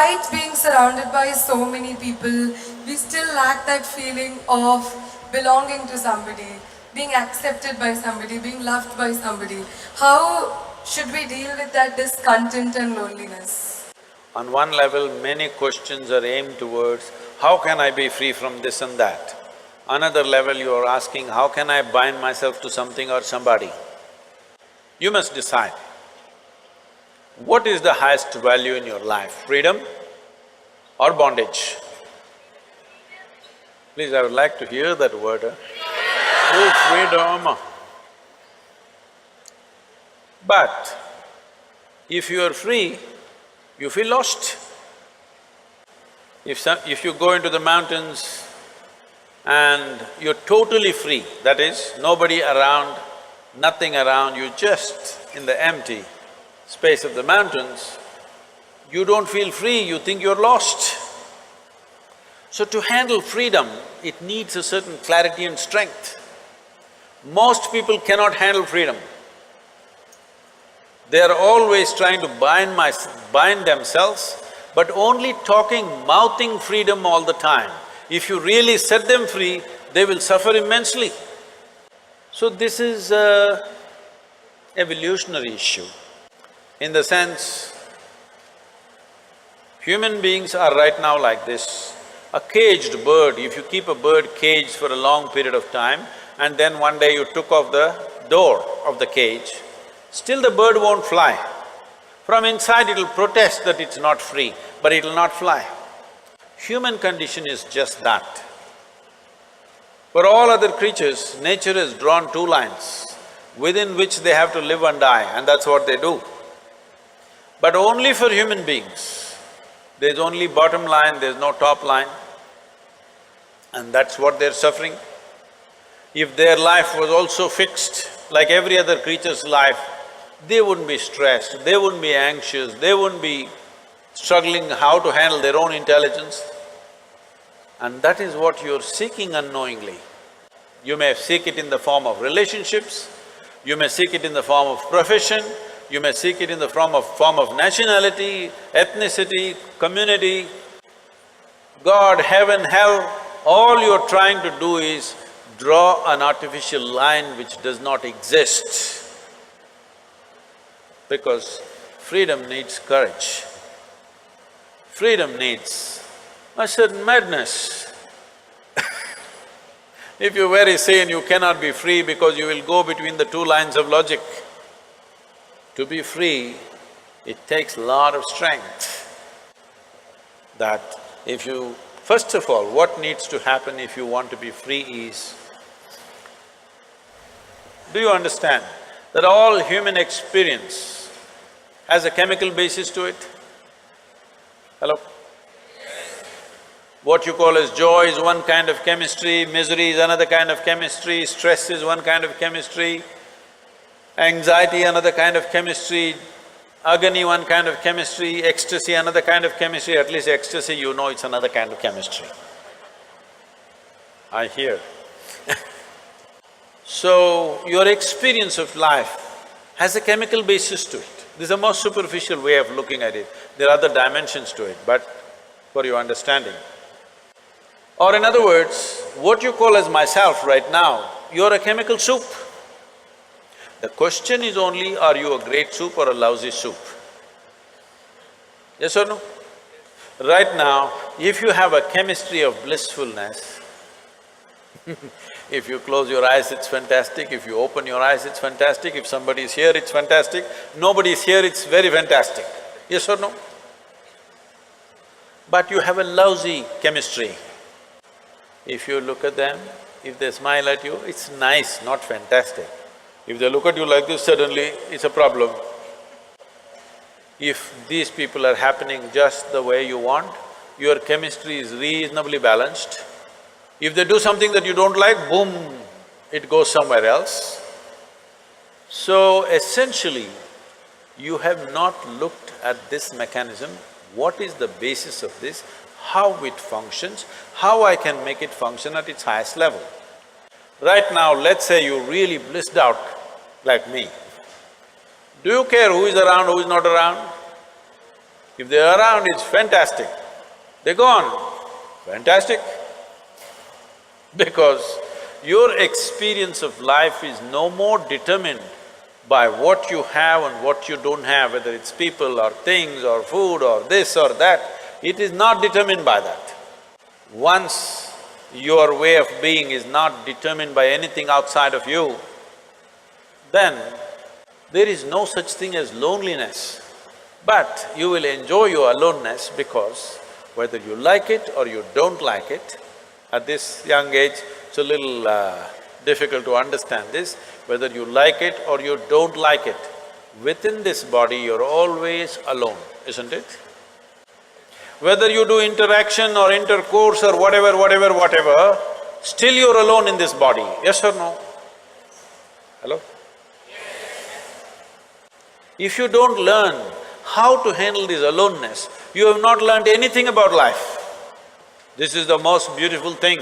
despite being surrounded by so many people, we still lack that feeling of belonging to somebody, being accepted by somebody, being loved by somebody. How should we deal with that discontent and loneliness? On one level, many questions are aimed towards, how can I be free from this and that? Another level, you are asking, how can I bind myself to something or somebody? You must decide. What is the highest value in your life, freedom or bondage? Please, I would like to hear that word, Oh, freedom! But if you are free, you feel lost. If you go into the mountains and you're totally free, that is, nobody around, nothing around, you're just in the empty space of the mountains, you don't feel free, you think you're lost. So to handle freedom, it needs a certain clarity and strength. Most people cannot handle freedom. They are always trying to bind themselves, but only talking, mouthing freedom all the time. If you really set them free, they will suffer immensely. So this is an evolutionary issue. In the sense, human beings are right now like this. A caged bird, if you keep a bird caged for a long period of time and then one day you took off the door of the cage, still the bird won't fly. From inside it'll protest that it's not free, but it'll not fly. Human condition is just that. For all other creatures, nature has drawn two lines within which they have to live and die, and that's what they do. But only for human beings, there's only bottom line, there's no top line, and that's what they're suffering. If their life was also fixed, like every other creature's life, they wouldn't be stressed, they wouldn't be anxious, they wouldn't be struggling how to handle their own intelligence. And that is what you're seeking unknowingly. You may seek it in the form of relationships, you may seek it in the form of profession, you may seek it in the form of nationality, ethnicity, community, God, heaven, hell. All you're trying to do is draw an artificial line which does not exist. Because freedom needs courage. Freedom needs a certain madness. If you're very sane, you cannot be free because you will go between the two lines of logic. To be free, it takes a lot of strength. That if you… First of all, what needs to happen if you want to be free is, do you understand that all human experience has a chemical basis to it? Hello? What you call as joy is one kind of chemistry, misery is another kind of chemistry, stress is one kind of chemistry, anxiety another kind of chemistry, agony one kind of chemistry, ecstasy another kind of chemistry, at least ecstasy you know it's another kind of chemistry. I hear. So, your experience of life has a chemical basis to it. This is the most superficial way of looking at it. There are other dimensions to it, but for your understanding. Or in other words, what you call as myself right now, you're a chemical soup. The question is only, are you a great soup or a lousy soup? Yes or no? Right now, if you have a chemistry of blissfulness, if you close your eyes, it's fantastic, if you open your eyes, it's fantastic, if somebody is here, it's fantastic, nobody is here, it's very fantastic. Yes or no? But you have a lousy chemistry. If you look at them, if they smile at you, it's nice, not fantastic. If they look at you like this, suddenly it's a problem. If these people are happening just the way you want, your chemistry is reasonably balanced. If they do something that you don't like, boom, it goes somewhere else. So essentially, you have not looked at this mechanism, what is the basis of this, how it functions, how I can make it function at its highest level. Right now, let's say you really blissed out like me. Do you care who is around, who is not around? If they're around, it's fantastic. They're gone, fantastic. Because your experience of life is no more determined by what you have and what you don't have, whether it's people or things or food or this or that. It is not determined by that. Once your way of being is not determined by anything outside of you, then there is no such thing as loneliness. But you will enjoy your aloneness because whether you like it or you don't like it, at this young age, it's a little difficult to understand this, whether you like it or you don't like it, within this body you're always alone, isn't it? Whether you do interaction or intercourse or whatever, still you're alone in this body, yes or no? Hello? If you don't learn how to handle this aloneness, you have not learned anything about life. This is the most beautiful thing.